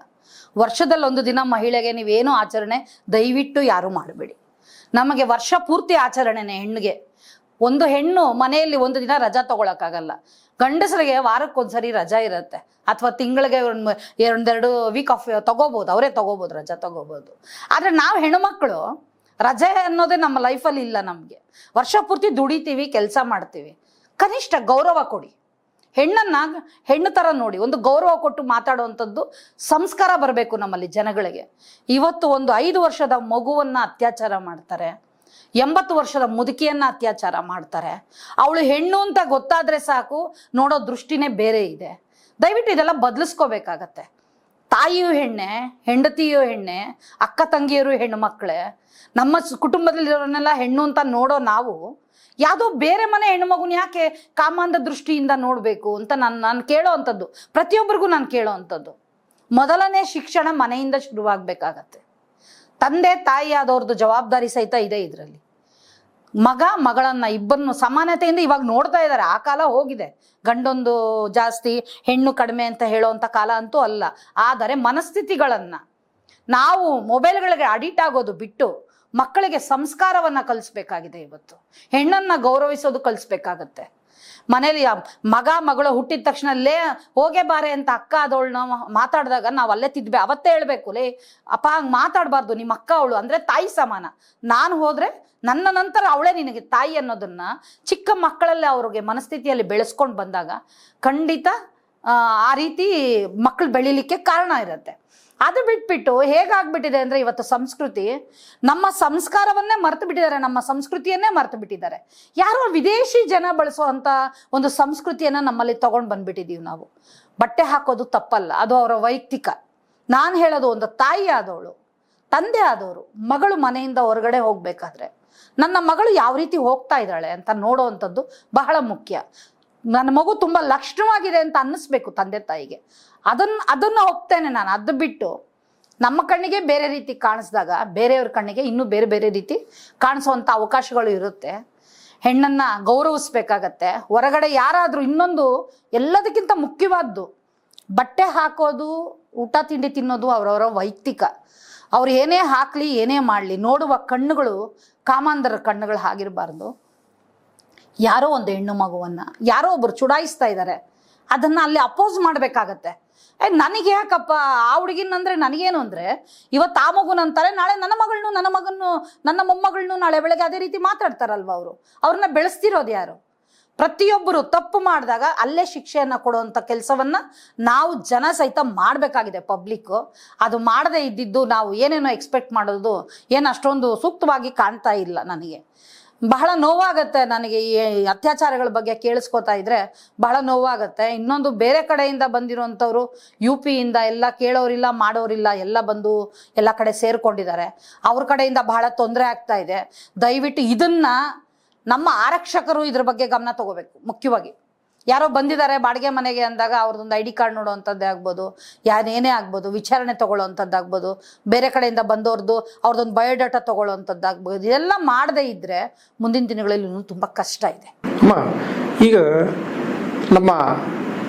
ವರ್ಷದಲ್ಲಿ ಒಂದು ದಿನ ಮಹಿಳೆಗೆ ನೀವೇನು ಆಚರಣೆ ದಯವಿಟ್ಟು ಯಾರು ಮಾಡಬೇಡಿ. ನಮಗೆ ವರ್ಷ ಪೂರ್ತಿ ಆಚರಣೆನೇ ಹೆಣ್ಣಿಗೆ. ಒಂದು ಹೆಣ್ಣು ಮನೆಯಲ್ಲಿ ಒಂದು ದಿನ ರಜಾ ತಗೊಳಕ್ಕಾಗಲ್ಲ. ಗಂಡಸರಿಗೆ ವಾರಕ್ಕೊಂದ್ಸರಿ ರಜಾ ಇರುತ್ತೆ, ಅಥವಾ ತಿಂಗಳಿಗೆ ಒಂದೆರಡು ವೀಕ್ ಆಫ್ ತಗೋಬಹುದು, ಅವರೇ ತಗೋಬಹುದು, ರಜಾ ತಗೋಬಹುದು. ಆದರೆ ನಾವು ಹೆಣ್ಣುಮಕ್ಕಳು ರಜೆ ಅನ್ನೋದೇ ನಮ್ಮ ಲೈಫಲ್ಲಿ ಇಲ್ಲ. ನಮಗೆ ವರ್ಷ ಪೂರ್ತಿ ದುಡಿತೀವಿ, ಕೆಲಸ ಮಾಡ್ತೀವಿ. ಕನಿಷ್ಠ ಗೌರವ ಕೊಡಿ. ಹೆಣ್ಣು ಥರ ನೋಡಿ, ಒಂದು ಗೌರವ ಕೊಟ್ಟು ಮಾತಾಡುವಂಥದ್ದು ಸಂಸ್ಕಾರ ಬರಬೇಕು ನಮ್ಮಲ್ಲಿ ಜನಗಳಿಗೆ. ಇವತ್ತು ಒಂದು 5 ವರ್ಷದ ಮಗುವನ್ನು ಅತ್ಯಾಚಾರ ಮಾಡ್ತಾರೆ. 80 ವರ್ಷದ ಮುದುಕಿಯನ್ನ ಅತ್ಯಾಚಾರ ಮಾಡ್ತಾರೆ. ಅವಳು ಹೆಣ್ಣು ಅಂತ ಗೊತ್ತಾದ್ರೆ ಸಾಕು, ನೋಡೋ ದೃಷ್ಟಿನೇ ಬೇರೆ ಇದೆ. ದಯವಿಟ್ಟು ಇದೆಲ್ಲ ಬದಲಿಸ್ಕೋಬೇಕಾಗತ್ತೆ. ತಾಯಿಯೂ ಹೆಣ್ಣೆ, ಹೆಂಡತಿಯೂ ಹೆಣ್ಣೆ, ಅಕ್ಕ ತಂಗಿಯರು ಹೆಣ್ಣು ಮಕ್ಕಳೇ. ನಮ್ಮ ಕುಟುಂಬದಲ್ಲಿರೋರನ್ನೆಲ್ಲ ಹೆಣ್ಣು ಅಂತ ನೋಡೋ ನಾವು ಯಾವುದೋ ಬೇರೆ ಮನೆ ಹೆಣ್ಣು ಮಗುನ ಯಾಕೆ ಕಾಮಾಂಧ ದೃಷ್ಟಿಯಿಂದ ನೋಡಬೇಕು ಅಂತ ನಾನು ಕೇಳೋ ಅಂಥದ್ದು, ಪ್ರತಿಯೊಬ್ಬರಿಗೂ ನಾನು ಕೇಳೋ ಅಂಥದ್ದು. ಮೊದಲನೇ ಶಿಕ್ಷಣ ಮನೆಯಿಂದ ಶುರುವಾಗಬೇಕಾಗತ್ತೆ. ತಂದೆ ತಾಯಿ ಆದವ್ರದ್ದು ಜವಾಬ್ದಾರಿ ಸಹಿತ ಇದೆ ಇದರಲ್ಲಿ. ಮಗ ಮಗಳನ್ನ ಇಬ್ಬರನ್ನು ಸಮಾನತೆಯಿಂದ ಇವಾಗ ನೋಡ್ತಾ ಇದ್ದಾರೆ. ಆ ಕಾಲ ಹೋಗಿದೆ. ಗಂಡೊಂದು ಜಾಸ್ತಿ ಹೆಣ್ಣು ಕಡಿಮೆ ಅಂತ ಹೇಳೋವಂಥ ಕಾಲ ಅಂತೂ ಅಲ್ಲ. ಆದರೆ ಮನಸ್ಥಿತಿಗಳನ್ನ ನಾವು ಮೊಬೈಲ್ಗಳಿಗೆ ಅಡಿಕ್ಟ್ ಆಗೋದು ಬಿಟ್ಟು ಮಕ್ಕಳಿಗೆ ಸಂಸ್ಕಾರವನ್ನ ಕಲಿಸ್ಬೇಕಾಗಿದೆ. ಇವತ್ತು ಹೆಣ್ಣನ್ನ ಗೌರವಿಸೋದು ಕಲಿಸ್ಬೇಕಾಗತ್ತೆ. ಮನೇಲಿ ಮಗ ಮಗಳು ಹುಟ್ಟಿದ ತಕ್ಷಣ ಹೋಗೇ ಬಾರೆ ಅಂತ ಅಕ್ಕ ಆದವಳನ್ನ ಮಾತಾಡಿದಾಗ ನಾವು ಅಲ್ಲೇ ತಿದ್ಬೆ ಅವತ್ತೇ ಹೇಳ್ಬೇಕು, ಲೇ ಅಪ್ಪ ಹಂಗೆ ಮಾತಾಡಬಾರ್ದು, ನಿಮ್ಮ ಅಕ್ಕ ಅವಳು ಅಂದ್ರೆ ತಾಯಿ ಸಮಾನ. ನಾನು ಹೋದ್ರೆ ನನ್ನ ನಂತರ ಅವಳೇ ನಿನಗೆ ತಾಯಿ ಅನ್ನೋದನ್ನ ಚಿಕ್ಕ ಮಕ್ಕಳಲ್ಲೇ ಅವ್ರಿಗೆ ಮನಸ್ಥಿತಿಯಲ್ಲಿ ಬೆಳೆಸ್ಕೊಂಡು ಬಂದಾಗ ಖಂಡಿತ ಆ ರೀತಿ ಮಕ್ಕಳು ಬೆಳಿಲಿಕ್ಕೆ ಕಾರಣ ಇರುತ್ತೆ. ಅದು ಬಿಟ್ಬಿಟ್ಟು ಹೇಗಾಗ್ಬಿಟ್ಟಿದೆ ಅಂದ್ರೆ ಇವತ್ತು ಸಂಸ್ಕೃತಿ, ನಮ್ಮ ಸಂಸ್ಕಾರವನ್ನೇ ಮರ್ತು ಬಿಟ್ಟಿದ್ದಾರೆ, ನಮ್ಮ ಸಂಸ್ಕೃತಿಯನ್ನೇ ಮರ್ತು ಬಿಟ್ಟಿದ್ದಾರೆ. ಯಾರೋ ವಿದೇಶಿ ಜನ ಬಳಸುವಂತ ಒಂದು ಸಂಸ್ಕೃತಿಯನ್ನ ನಮ್ಮಲ್ಲಿ ತಗೊಂಡು ಬಂದ್ಬಿಟ್ಟಿದೀವಿ ನಾವು. ಬಟ್ಟೆ ಹಾಕೋದು ತಪ್ಪಲ್ಲ, ಅದು ಅವರ ವೈಯಕ್ತಿಕ. ನಾನು ಹೇಳೋದು, ಒಂದು ತಾಯಿ ಆದವಳು, ತಂದೆ ಆದವರು, ಮಗಳು ಮನೆಯಿಂದ ಹೊರಗಡೆ ಹೋಗ್ಬೇಕಾದ್ರೆ ನನ್ನ ಮಗಳು ಯಾವ ರೀತಿ ಹೋಗ್ತಾ ಇದ್ದಾಳೆ ಅಂತ ನೋಡೋವಂಥದ್ದು ಬಹಳ ಮುಖ್ಯ. ನನ್ನ ಮಗು ತುಂಬಾ ಲಕ್ಷಣವಾಗಿದೆ ಅಂತ ಅನ್ನಿಸ್ಬೇಕು ತಂದೆ ತಾಯಿಗೆ. ಅದನ್ನ ಹೋಗ್ತೇನೆ ನಾನು. ಅದು ಬಿಟ್ಟು ನಮ್ಮ ಕಣ್ಣಿಗೆ ಬೇರೆ ರೀತಿ ಕಾಣಿಸಿದಾಗ ಬೇರೆಯವ್ರ ಕಣ್ಣಿಗೆ ಇನ್ನೂ ಬೇರೆ ಬೇರೆ ರೀತಿ ಕಾಣಿಸುವಂಥ ಅವಕಾಶಗಳು ಇರುತ್ತೆ. ಹೆಣ್ಣನ್ನ ಗೌರವಿಸ್ಬೇಕಾಗತ್ತೆ. ಹೊರಗಡೆ ಯಾರಾದರೂ ಇನ್ನೊಂದು ಎಲ್ಲದಕ್ಕಿಂತ ಮುಖ್ಯವಾದ್ದು ಬಟ್ಟೆ ಹಾಕೋದು, ಊಟ ತಿಂಡಿ ತಿನ್ನೋದು ಅವರವರ ವೈಯಕ್ತಿಕ. ಅವ್ರು ಏನೇ ಹಾಕ್ಲಿ ಏನೇ ಮಾಡಲಿ ನೋಡುವ ಕಣ್ಣುಗಳು ಕಾಮಾಂಧರ ಕಣ್ಣುಗಳು ಆಗಿರಬಾರ್ದು. ಯಾರೋ ಒಂದು ಹೆಣ್ಣು ಮಗುವನ್ನ ಯಾರೋ ಒಬ್ರು ಚುಡಾಯಿಸ್ತಾ ಇದ್ದಾರೆ, ಅದನ್ನ ಅಲ್ಲಿ ಅಪೋಸ್ ಮಾಡ್ಬೇಕಾಗತ್ತೆ. ನನಗೆ ಯಾಕಪ್ಪ ಆ ಹುಡುಗಿನಂದ್ರೆ ನನಗೇನು ಅಂದ್ರೆ ಇವತ್ತು ಆ ಮಗುನಂತಾರೆ, ನಾಳೆ ನನ್ನ ಮಗಳನ್ನೂ ನನ್ನ ಮಗನ್ನು ನನ್ನ ಮೊಮ್ಮಗಳನ್ನೂ ನಾಳೆ ಬೆಳಗ್ಗೆ ಅದೇ ರೀತಿ ಮಾತಾಡ್ತಾರಲ್ವ. ಅವ್ರನ್ನ ಬೆಳೆಸ್ತಿರೋದು ಯಾರು? ಪ್ರತಿಯೊಬ್ಬರು ತಪ್ಪು ಮಾಡಿದಾಗ ಅಲ್ಲೇ ಶಿಕ್ಷೆಯನ್ನ ಕೊಡುವಂಥ ಕೆಲಸವನ್ನ ನಾವು ಜನ ಸಹಿತ ಮಾಡಬೇಕಾಗಿದೆ. ಪಬ್ಲಿಕ್ಕು ಅದು ಮಾಡದೇ ಇದ್ದಿದ್ದು ನಾವು ಏನೇನೋ ಎಕ್ಸ್ಪೆಕ್ಟ್ ಮಾಡೋದು ಏನು ಅಷ್ಟೊಂದು ಸೂಕ್ತವಾಗಿ ಕಾಣ್ತಾ ಇಲ್ಲ. ನನಗೆ ಬಹಳ ನೋವಾಗತ್ತೆ. ನನಗೆ ಈ ಅತ್ಯಾಚಾರಗಳ ಬಗ್ಗೆ ಕೇಳಿಸ್ಕೊತಾ ಇದ್ರೆ ಬಹಳ ನೋವಾಗತ್ತೆ. ಇನ್ನೊಂದು ಬೇರೆ ಕಡೆಯಿಂದ ಬಂದಿರುವಂಥವ್ರು UP ಇಂದ ಎಲ್ಲ ಕೇಳೋರಿಲ್ಲ ಮಾಡೋರಿಲ್ಲ, ಎಲ್ಲ ಬಂದು ಎಲ್ಲ ಕಡೆ ಸೇರ್ಕೊಂಡಿದ್ದಾರೆ. ಅವ್ರ ಕಡೆಯಿಂದ ಬಹಳ ತೊಂದರೆ ಆಗ್ತಾ ಇದೆ. ದಯವಿಟ್ಟು ಇದನ್ನ ನಮ್ಮ ಆರಕ್ಷಕರು ಇದ್ರ ಬಗ್ಗೆ ಗಮನ ತಗೋಬೇಕು. ಮುಖ್ಯವಾಗಿ ಯಾರೋ ಬಂದಿದ್ದಾರೆ ಬಾಡಿಗೆ ಮನೆಗೆ ಅಂದಾಗ ಅವ್ರದ್ದೊಂದು ID ಕಾರ್ಡ್ ನೋಡುವಂಥದ್ದೇ ಆಗ್ಬೋದು, ಏನೇ ಆಗ್ಬೋದು, ವಿಚಾರಣೆ ತಗೊಳ್ಳೋವಂಥದ್ದಾಗ್ಬೋದು, ಬೇರೆ ಕಡೆಯಿಂದ ಬಂದವ್ರದ್ದು ಅವ್ರದ್ದೊಂದು ಬಯೋಡಾಟಾ ತಗೊಳ್ಳೋವಂಥದ್ದಾಗ್ಬೋದು. ಇದೆಲ್ಲ ಮಾಡದೇ ಇದ್ರೆ ಮುಂದಿನ ದಿನಗಳಲ್ಲಿ ತುಂಬ ಕಷ್ಟ ಇದೆ. ಅಮ್ಮ, ಈಗ ನಮ್ಮ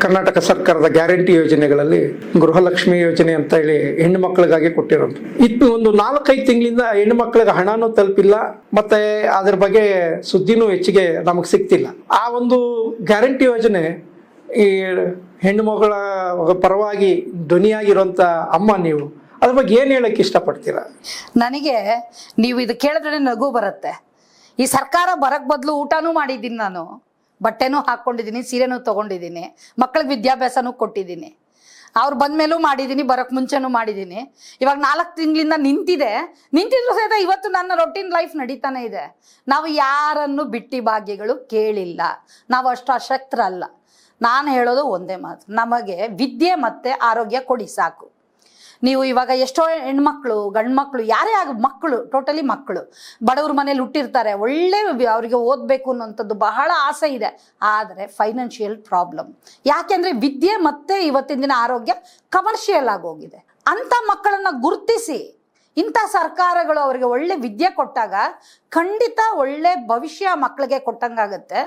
ಕರ್ನಾಟಕ ಸರ್ಕಾರದ ಗ್ಯಾರಂಟಿ ಯೋಜನೆಗಳಲ್ಲಿ ಗೃಹಲಕ್ಷ್ಮಿ ಯೋಜನೆ ಅಂತ ಹೇಳಿ ಹೆಣ್ಣು ಮಕ್ಕಳಿಗಾಗಿ ಕೊಟ್ಟಿರೋದು, ಇನ್ನು ಒಂದು 4-5 ತಿಂಗಳಿಂದ ಹೆಣ್ಣು ಮಕ್ಕಳಿಗೆ ಹಣನೂ ತಲುಪಿಲ್ಲ, ಮತ್ತೆ ಅದ್ರ ಬಗ್ಗೆ ಸುದ್ದಿನೂ ಹೆಚ್ಚಿಗೆ ನಮಗೆ ಸಿಗ್ತಿಲ್ಲ. ಆ ಒಂದು ಗ್ಯಾರಂಟಿ ಯೋಜನೆ ಈ ಹೆಣ್ಣು ಮಕ್ಕಳ ಪರವಾಗಿ ಧ್ವನಿಯಾಗಿರುವಂತ ಅಮ್ಮ, ನೀವು ಅದ್ರ ಬಗ್ಗೆ ಏನು ಹೇಳಕ್ಕೆ ಇಷ್ಟಪಡ್ತೀರಾ? ನನಗೆ ನೀವು ಇದು ಕೇಳಿದ್ರೆ ನಗು ಬರುತ್ತೆ. ಈ ಸರ್ಕಾರ ಬರಕ್ ಬದಲು ಊಟನೂ ಮಾಡಿದ್ದೀನಿ, ನಾನು ಬಟ್ಟೆನೂ ಹಾಕ್ಕೊಂಡಿದ್ದೀನಿ, ಸೀರೆನೂ ತೊಗೊಂಡಿದ್ದೀನಿ, ಮಕ್ಕಳಿಗೆ ವಿದ್ಯಾಭ್ಯಾಸನೂ ಕೊಟ್ಟಿದ್ದೀನಿ. ಅವ್ರು ಬಂದ್ಮೇಲೂ ಮಾಡಿದ್ದೀನಿ, ಬರೋಕ್ಕೆ ಮುಂಚೆನೂ ಮಾಡಿದ್ದೀನಿ. ಇವಾಗ 4 ತಿಂಗಳಿಂದ ನಿಂತಿದ್ರು ಸಹಿತ ಇವತ್ತು ನನ್ನ ರೊಟೀನ್ ಲೈಫ್ ನಡೀತಾನೆ ಇದೆ. ನಾವು ಯಾರನ್ನು ಬಿಟ್ಟಿ ಭಾಗ್ಯಗಳು ಕೇಳಿಲ್ಲ, ನಾವು ಅಷ್ಟು ಅಶಕ್ತರಲ್ಲ. ನಾನು ಹೇಳೋದು ಒಂದೇ ಮಾತು, ನಮಗೆ ವಿದ್ಯೆ ಮತ್ತು ಆರೋಗ್ಯ ಕೊಡಿ ಸಾಕು. ನೀವು ಇವಾಗ ಎಷ್ಟೋ ಹೆಣ್ಮಕ್ಳು ಗಂಡು ಮಕ್ಕಳು ಯಾರೇ ಆಗ ಮಕ್ಕಳು, ಟೋಟಲಿ ಮಕ್ಕಳು ಬಡವ್ರ ಮನೇಲಿ ಹುಟ್ಟಿರ್ತಾರೆ, ಒಳ್ಳೆ ಅವರಿಗೆ ಓದಬೇಕು ಅನ್ನೋಂಥದ್ದು ಬಹಳ ಆಸೆ ಇದೆ. ಆದರೆ ಫೈನಾನ್ಷಿಯಲ್ ಪ್ರಾಬ್ಲಮ್. ಯಾಕೆಂದರೆ ವಿದ್ಯೆ ಮತ್ತು ಇವತ್ತಿನ ದಿನ ಆರೋಗ್ಯ ಕಮರ್ಷಿಯಲ್ ಆಗೋಗಿದೆ. ಅಂಥ ಮಕ್ಕಳನ್ನು ಗುರುತಿಸಿ ಇಂಥ ಸರ್ಕಾರಗಳು ಅವರಿಗೆ ಒಳ್ಳೆ ವಿದ್ಯೆ ಕೊಟ್ಟಾಗ ಖಂಡಿತ ಒಳ್ಳೆ ಭವಿಷ್ಯ ಮಕ್ಕಳಿಗೆ ಕೊಟ್ಟಂಗಾಗತ್ತೆ,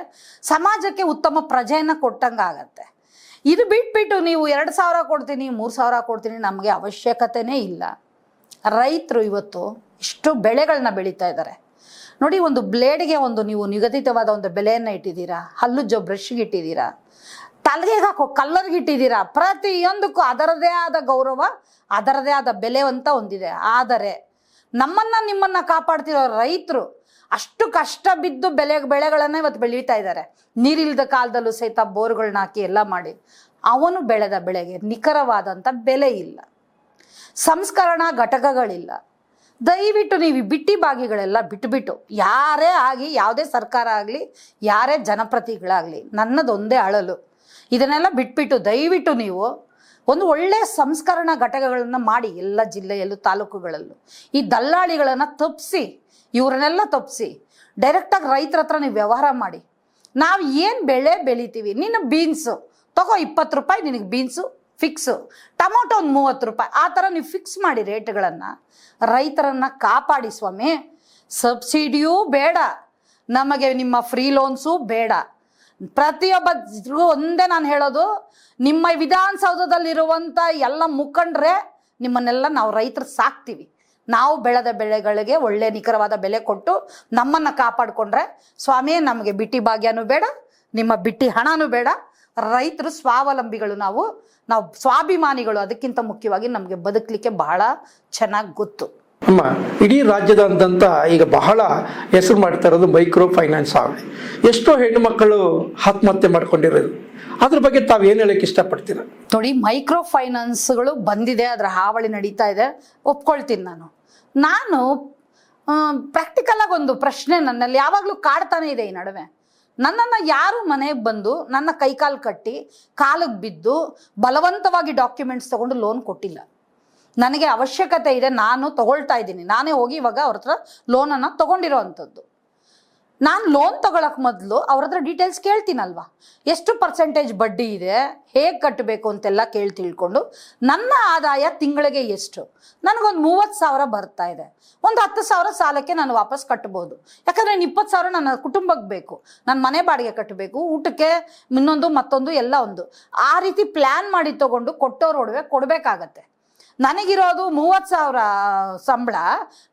ಸಮಾಜಕ್ಕೆ ಉತ್ತಮ ಪ್ರಜೆಯನ್ನು ಕೊಟ್ಟಂಗಾಗತ್ತೆ. ಇದು ಬಿಟ್ಬಿಟ್ಟು ನೀವು 2,000 ಕೊಡ್ತೀನಿ 3,000 ಕೊಡ್ತೀನಿ, ನಮಗೆ ಅವಶ್ಯಕತೆನೇ ಇಲ್ಲ. ರೈತರು ಇವತ್ತು ಇಷ್ಟು ಬೆಳೆಗಳನ್ನ ಬೆಳೀತಾ ಇದ್ದಾರೆ ನೋಡಿ. ಒಂದು ಬ್ಲೇಡ್ಗೆ ಒಂದು ನೀವು ನಿಗದಿತವಾದ ಒಂದು ಬೆಲೆಯನ್ನು ಇಟ್ಟಿದ್ದೀರಾ, ಹಲ್ಲುಜ್ಜೋ ಬ್ರಷ್ಗೆ ಇಟ್ಟಿದ್ದೀರಾ, ತಲೆಗೆ ಹಾಕೋ ಕಲ್ಲರ್ಗೆ ಇಟ್ಟಿದ್ದೀರಾ. ಪ್ರತಿಯೊಂದಕ್ಕೂ ಅದರದೇ ಆದ ಗೌರವ, ಅದರದೇ ಆದ ಬೆಲೆ ಅಂತ ಹೊಂದಿದೆ. ಆದರೆ ನಿಮ್ಮನ್ನ ಕಾಪಾಡ್ತಿರೋ ರೈತರು ಅಷ್ಟು ಕಷ್ಟ ಬಿದ್ದು ಬೆಳೆಗಳನ್ನ ಇವತ್ತು ಬೆಳೀತಾ ಇದ್ದಾರೆ. ನೀರಿಲ್ಲದ ಕಾಲದಲ್ಲೂ ಸಹಿತ ಬೋರ್ಗಳನ್ನ ಹಾಕಿ ಎಲ್ಲ ಮಾಡಿ ಅವನು ಬೆಳೆದ ಬೆಳೆಗೆ ನಿಖರವಾದಂಥ ಬೆಲೆ ಇಲ್ಲ, ಸಂಸ್ಕರಣಾ ಘಟಕಗಳಿಲ್ಲ. ದಯವಿಟ್ಟು ನೀವು ಈ ಬಿಟ್ಟಿ ಭಾಗಿಗಳೆಲ್ಲ ಬಿಟ್ಟುಬಿಟ್ಟು, ಯಾರೇ ಆಗಿ ಯಾವುದೇ ಸರ್ಕಾರ ಆಗಲಿ ಯಾರೇ ಜನಪ್ರತಿನಿಧಿಗಳಾಗಲಿ ನನ್ನದೊಂದೇ ಅಳಲು, ಇದನ್ನೆಲ್ಲ ಬಿಟ್ಬಿಟ್ಟು ದಯವಿಟ್ಟು ನೀವು ಒಂದು ಒಳ್ಳೆಯ ಸಂಸ್ಕರಣಾ ಘಟಕಗಳನ್ನು ಮಾಡಿ ಎಲ್ಲ ಜಿಲ್ಲೆಯಲ್ಲೂ ತಾಲೂಕುಗಳಲ್ಲೂ. ಈ ದಲ್ಲಾಳಿಗಳನ್ನು ತಪ್ಪಿಸಿ, ಇವ್ರನ್ನೆಲ್ಲ ತಪ್ಪಿಸಿ ಡೈರೆಕ್ಟಾಗಿ ರೈತರ ಹತ್ರ ನೀವು ವ್ಯವಹಾರ ಮಾಡಿ. ನಾವು ಏನು ಬೆಳೆ ಬೆಳಿತೀವಿ, ನಿನ್ನ ಬೀನ್ಸು ತಗೋ 20 ರೂಪಾಯಿ ನಿನಗೆ ಬೀನ್ಸು ಫಿಕ್ಸು, ಟೊಮೊಟೊ ಒಂದು 30 ರೂಪಾಯಿ, ಆ ಥರ ನೀವು ಫಿಕ್ಸ್ ಮಾಡಿ ರೇಟ್ಗಳನ್ನು. ರೈತರನ್ನು ಕಾಪಾಡಿ ಸ್ವಾಮಿ. ಸಬ್ಸಿಡಿಯೂ ಬೇಡ ನಮಗೆ, ನಿಮ್ಮ ಫ್ರೀ ಲೋನ್ಸು ಬೇಡ. ಪ್ರತಿಯೊಬ್ಬರಿಗೂ ಒಂದೇ ನಾನು ಹೇಳೋದು, ನಿಮ್ಮ ವಿಧಾನಸೌಧದಲ್ಲಿರುವಂಥ ಎಲ್ಲ ಮುಖಂಡ್ರೆ ನಿಮ್ಮನ್ನೆಲ್ಲ ನಾವು ರೈತರು ಸಾಕ್ತೀವಿ. ನಾವು ಬೆಳೆದ ಬೆಳೆಗಳಿಗೆ ಒಳ್ಳೆ ನಿಖರವಾದ ಬೆಲೆ ಕೊಟ್ಟು ನಮ್ಮನ್ನು ಕಾಪಾಡಿಕೊಂಡ್ರೆ ಸ್ವಾಮಿ, ನಮಗೆ ಬಿಟ್ಟಿ ಭಾಗ್ಯನೂ ಬೇಡ, ನಿಮ್ಮ ಬಿಟ್ಟಿ ಹಣನೂ ಬೇಡ. ರೈತರು ಸ್ವಾವಲಂಬಿಗಳು, ನಾವು ಸ್ವಾಭಿಮಾನಿಗಳು. ಅದಕ್ಕಿಂತ ಮುಖ್ಯವಾಗಿ ನಮಗೆ ಬದುಕಲಿಕ್ಕೆ ಬಹಳ ಚೆನ್ನಾಗಿ ಗೊತ್ತು. ಅಮ್ಮ, ಇಡೀ ರಾಜ್ಯದಾದ್ಯಂತ ಈಗ ಬಹಳ ಹೆಸರು ಮಾಡ್ತಾ ಇರೋದು ಮೈಕ್ರೋ ಫೈನಾನ್ಸ್ ಆಗಲಿ. ಎಷ್ಟೋ ಹೆಣ್ಣು ಮಕ್ಕಳು ಆತ್ಮಹತ್ಯೆ ಮಾಡ್ಕೊಂಡಿರೋದು, ಅದ್ರ ಬಗ್ಗೆ ತಾವು ಏನು ಹೇಳಕ್ಕೆ ಇಷ್ಟಪಡ್ತೀರಾ? ನೋಡಿ, ಮೈಕ್ರೋ ಫೈನಾನ್ಸ್ಗಳು ಬಂದಿದೆ, ಅದರ ಹಾವಳಿ ನಡೀತಾ ಇದೆ, ಒಪ್ಕೊಳ್ತೀನಿ. ನಾನು ಪ್ರಾಕ್ಟಿಕಲ್ ಆಗಿ ಒಂದು ಪ್ರಶ್ನೆ ನನ್ನಲ್ಲಿ ಯಾವಾಗಲೂ ಕಾಡ್ತಾನೆ ಇದೆ ಈ ನಡುವೆ. ನನ್ನನ್ನು ಯಾರು ಮನೆಗೆ ಬಂದು ನನ್ನ ಕೈಕಾಲು ಕಟ್ಟಿ ಕಾಲಿಗೆ ಬಿದ್ದು ಬಲವಂತವಾಗಿ ಡಾಕ್ಯುಮೆಂಟ್ಸ್ ತಗೊಂಡು ಲೋನ್ ಕೊಟ್ಟಿಲ್ಲ. ನನಗೆ ಅವಶ್ಯಕತೆ ಇದೆ, ನಾನು ತಗೊಳ್ತಾ ಇದ್ದೀನಿ, ನಾನೇ ಹೋಗಿ ಇವಾಗ ಅವ್ರ ಹತ್ರ ಲೋನನ್ನು ತಗೊಂಡಿರೋ ಅಂಥದ್ದು. ನಾನು ಲೋನ್ ತಗೊಳಕ್ ಮೊದಲು ಅವ್ರ ಹತ್ರ ಡೀಟೇಲ್ಸ್ ಕೇಳ್ತೀನಲ್ವಾ, ಎಷ್ಟು ಪರ್ಸೆಂಟೇಜ್ ಬಡ್ಡಿ ಇದೆ, ಹೇಗೆ ಕಟ್ಟಬೇಕು ಅಂತೆಲ್ಲ ತಿಳ್ಕೊಂಡು ನನ್ನ ಆದಾಯ ತಿಂಗಳಿಗೆ ಎಷ್ಟು, ನನಗೊಂದು 30,000 ಬರ್ತಾ ಇದೆ, ಒಂದು 10,000 ಸಾಲಕ್ಕೆ ನಾನು ವಾಪಸ್ ಕಟ್ಬೋದು. ಯಾಕಂದರೆ 20,000 ನನ್ನ ಕುಟುಂಬಕ್ಕೆ ಬೇಕು, ನನ್ನ ಮನೆ ಬಾಡಿಗೆ ಕಟ್ಟಬೇಕು, ಊಟಕ್ಕೆ ಇನ್ನೊಂದು ಮತ್ತೊಂದು ಎಲ್ಲ ಒಂದು. ಆ ರೀತಿ ಪ್ಲ್ಯಾನ್ ಮಾಡಿ ತೊಗೊಂಡು ಕೊಟ್ಟೋರು ಒಡವೆ ಕೊಡಬೇಕಾಗತ್ತೆ. ನನಗಿರೋದು 30,000 ಸಂಬಳ,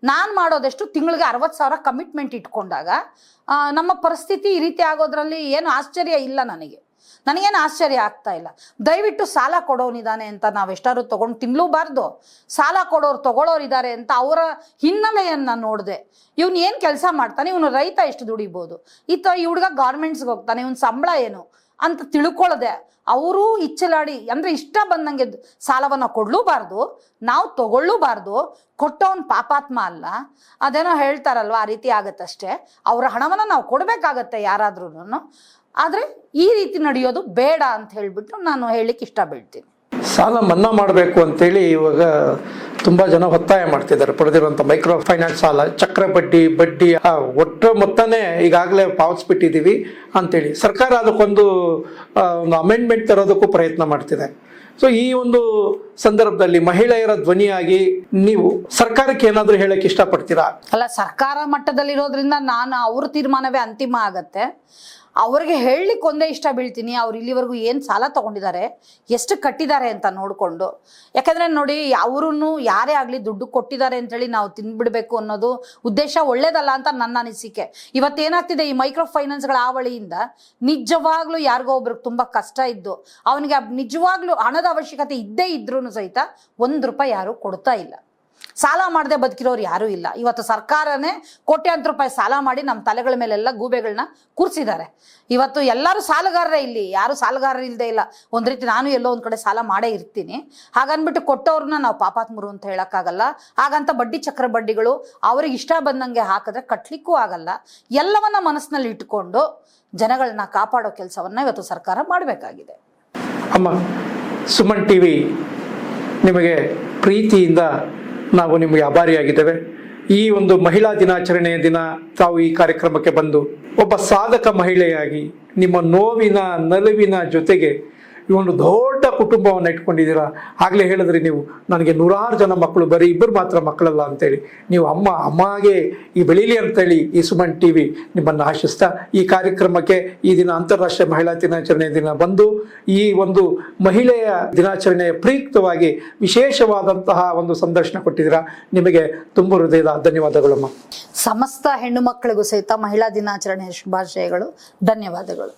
ನಾನು ಮಾಡೋದೆಷ್ಟು ತಿಂಗಳಿಗೆ 60,000 ಕಮಿಟ್ಮೆಂಟ್ ಇಟ್ಕೊಂಡಾಗ ನಮ್ಮ ಪರಿಸ್ಥಿತಿ ಈ ರೀತಿ ಆಗೋದ್ರಲ್ಲಿ ಏನು ಆಶ್ಚರ್ಯ ಇಲ್ಲ. ನನಗೇನು ಆಶ್ಚರ್ಯ ಆಗ್ತಾ ಇಲ್ಲ. ದಯವಿಟ್ಟು ಸಾಲ ಕೊಡೋನಿದ್ದಾನೆ ಅಂತ ನಾವೆಷ್ಟಾದ್ರು ತೊಗೊಂಡು ತಿನ್ನಲೂಬಾರ್ದು. ಸಾಲ ಕೊಡೋರು ತಗೊಳ್ಳೋರಿದ್ದಾರೆ ಅಂತ ಅವರ ಹಿನ್ನೆಲೆಯನ್ನು ನೋಡಿದೆ. ಇವನು ಏನು ಕೆಲಸ ಮಾಡ್ತಾನೆ, ಇವನು ರೈತ ಎಷ್ಟು ದುಡಿಬೋದು, ಈ ಹುಡುಗ ಗಾರ್ಮೆಂಟ್ಸ್ಗೆ ಹೋಗ್ತಾನೆ, ಇವನು ಸಂಬಳ ಏನು ಅಂತ ತಿಳ್ಕೊಳ್ಳದೆ ಅವರು ಇಚ್ಚಲಾಡಿ, ಅಂದರೆ ಇಷ್ಟ ಬಂದಂಗೆ ಸಾಲವನ್ನು ಕೊಡಲೂಬಾರ್ದು, ನಾವು ತಗೊಳ್ಳೂಬಾರ್ದು. ಕೊಟ್ಟವನು ಪಾಪಾತ್ಮ ಅಲ್ಲ, ಅದೇನೋ ಹೇಳ್ತಾರಲ್ವ, ಆ ರೀತಿ ಆಗತ್ತಷ್ಟೇ. ಅವರ ಹಣವನ್ನು ನಾವು ಕೊಡಬೇಕಾಗತ್ತೆ ಯಾರಾದ್ರೂ. ಆದರೆ ಈ ರೀತಿ ನಡೆಯೋದು ಬೇಡ ಅಂತ ಹೇಳಿಬಿಟ್ಟು ನಾನು ಹೇಳಲಿಕ್ಕೆ ಇಷ್ಟಪಡ್ತೀನಿ. ಸಾಲ ಮನ್ನಾ ಮಾಡಬೇಕು ಅಂತೇಳಿ ಇವಾಗ ತುಂಬ ಜನ ಒತ್ತಾಯ ಮಾಡ್ತಿದ್ದಾರೆ. ಪಡೆದಿರುವಂಥ ಮೈಕ್ರೋ ಫೈನಾನ್ಸ್ ಸಾಲ ಚಕ್ರ ಬಡ್ಡಿ ಒಟ್ಟು ಮೊತ್ತನೇ ಈಗಾಗಲೇ ಪಾವತಿಸ್ಬಿಟ್ಟಿದ್ದೀವಿ ಅಂತೇಳಿ ಸರ್ಕಾರ ಅದಕ್ಕೊಂದು ಅಮೆಂಡ್ಮೆಂಟ್ ತರೋದಕ್ಕೂ ಪ್ರಯತ್ನ ಮಾಡ್ತಿದೆ. ಸೊ ಈ ಒಂದು ಸಂದರ್ಭದಲ್ಲಿ ಮಹಿಳೆಯರ ಧ್ವನಿಯಾಗಿ ನೀವು ಸರ್ಕಾರಕ್ಕೆ ಏನಾದರೂ ಹೇಳಕ್ಕೆ ಇಷ್ಟಪಡ್ತೀರಾ? ಅಲ್ಲ, ಸರ್ಕಾರ ಮಟ್ಟದಲ್ಲಿರೋದ್ರಿಂದ ನಾನು ಅವ್ರ ತೀರ್ಮಾನವೇ ಅಂತಿಮ ಆಗತ್ತೆ. ಅವ್ರಿಗೆ ಹೇಳಲಿಕ್ಕೆ ಒಂದೇ ಇಷ್ಟ ಬೀಳ್ತೀನಿ, ಅವ್ರು ಇಲ್ಲಿವರೆಗೂ ಏನು ಸಾಲ ತೊಗೊಂಡಿದ್ದಾರೆ, ಎಷ್ಟು ಕಟ್ಟಿದ್ದಾರೆ ಅಂತ ನೋಡಿಕೊಂಡು. ಯಾಕಂದರೆ ನೋಡಿ, ಅವ್ರೂ ಯಾರೇ ಆಗಲಿ ದುಡ್ಡು ಕೊಟ್ಟಿದ್ದಾರೆ ಅಂತೇಳಿ ನಾವು ತಿಂದ್ಬಿಡ್ಬೇಕು ಅನ್ನೋದು ಉದ್ದೇಶ ಒಳ್ಳೇದಲ್ಲ ಅಂತ ನನ್ನ ಅನಿಸಿಕೆ. ಇವತ್ತೇನಾಗ್ತಿದೆ, ಈ ಮೈಕ್ರೋ ಫೈನಾನ್ಸ್ಗಳ ಹಾವಳಿಯಿಂದ ನಿಜವಾಗ್ಲೂ ಯಾರಿಗೋ ಒಬ್ರಿಗೆ ತುಂಬ ಕಷ್ಟ ಇದ್ದು ಅವನಿಗೆ ನಿಜವಾಗ್ಲೂ ಹಣದ ಅವಶ್ಯಕತೆ ಇದ್ದೇ ಇದ್ರೂ ಸಹಿತ 1 ರೂಪಾಯಿ ಯಾರೂ ಕೊಡ್ತಾ ಇಲ್ಲ. ಸಾಲ ಮಾಡದೆ ಬದುಕಿರೋರು ಯಾರೂ ಇಲ್ಲ. ಇವತ್ತು ಸರ್ಕಾರನೇ ಕೋಟ್ಯಾಂತರ ರೂಪಾಯಿ ಸಾಲ ಮಾಡಿ ನಮ್ಮ ತಲೆಗಳ ಮೇಲೆಲ್ಲ ಗೂಬೆಗಳನ್ನ ಕೂರಿಸಿದ್ದಾರೆ. ಇವತ್ತು ಎಲ್ಲರೂ ಸಾಲಗಾರರೇ, ಇಲ್ಲಿ ಯಾರು ಸಾಲಗಾರರು ಇಲ್ಲದೆ ಇಲ್ಲ. ಒಂದು ರೀತಿ ನಾನು ಎಲ್ಲೋ ಒಂದು ಕಡೆ ಸಾಲ ಮಾಡೇ ಇರ್ತೀನಿ. ಹಾಗನ್ಬಿಟ್ಟು ಕೊಟ್ಟವ್ರನ್ನ ನಾವು ಪಾಪಾತ್ಮರು ಅಂತ ಹೇಳೋಕ್ಕಾಗಲ್ಲ. ಹಾಗಂತ ಬಡ್ಡಿ ಚಕ್ರ ಬಡ್ಡಿಗಳು ಅವ್ರಿಗೆ ಇಷ್ಟ ಬಂದಂಗೆ ಹಾಕಿದ್ರೆ ಕಟ್ಟಲಿಕ್ಕೂ ಆಗಲ್ಲ. ಎಲ್ಲವನ್ನ ಮನಸ್ಸಿನಲ್ಲಿ ಇಟ್ಕೊಂಡು ಜನಗಳನ್ನ ಕಾಪಾಡೋ ಕೆಲಸವನ್ನ ಇವತ್ತು ಸರ್ಕಾರ ಮಾಡಬೇಕಾಗಿದೆ. ಅಮ್ಮ, ಸುಮನ್ ಟಿವಿ ನಿಮಗೆ ಪ್ರೀತಿಯಿಂದ ನಾವು ನಿಮಗೆ ಆಭಾರಿಯಾಗಿದ್ದೇವೆ. ಈ ಒಂದು ಮಹಿಳಾ ದಿನಾಚರಣೆಯ ದಿನ ತಾವು ಈ ಕಾರ್ಯಕ್ರಮಕ್ಕೆ ಬಂದು ಒಬ್ಬ ಸಾಧಕ ಮಹಿಳೆಯಾಗಿ ನಿಮ್ಮ ನೋವಿನ ನಲಿವಿನ ಜೊತೆಗೆ ಈ ಒಂದು ದೊಡ್ಡ ಕುಟುಂಬವನ್ನು ಇಟ್ಕೊಂಡಿದ್ದೀರಾ. ಆಗಲೇ ಹೇಳಿದ್ರಿ ನೀವು, ನನಗೆ 100 ಜನ ಮಕ್ಕಳು, ಬರೀ 2 ಮಾತ್ರ ಮಕ್ಕಳಲ್ಲ ಅಂತೇಳಿ. ನೀವು ಅಮ್ಮಗೆ ಈ ಬೆಳೀಲಿ ಅಂತೇಳಿ ಈ ಸುಮನ್ ಟಿವಿ ನಿಮ್ಮನ್ನು ಆಶಿಸ್ತಾ ಈ ಕಾರ್ಯಕ್ರಮಕ್ಕೆ ಈ ದಿನ ಅಂತಾರಾಷ್ಟ್ರೀಯ ಮಹಿಳಾ ದಿನಾಚರಣೆಯ ದಿನ ಬಂದು ಈ ಒಂದು ಮಹಿಳೆಯ ದಿನಾಚರಣೆಯ ಪ್ರಯುಕ್ತವಾಗಿ ವಿಶೇಷವಾದಂತಹ ಒಂದು ಸಂದರ್ಶನ ಕೊಟ್ಟಿದ್ದೀರಾ. ನಿಮಗೆ ತುಂಬ ಹೃದಯದ ಧನ್ಯವಾದಗಳಮ್ಮ. ಸಮಸ್ತ ಹೆಣ್ಣು ಮಕ್ಕಳಿಗೂ ಸಹಿತ ಮಹಿಳಾ ದಿನಾಚರಣೆಯ ಶುಭಾಶಯಗಳು, ಧನ್ಯವಾದಗಳು.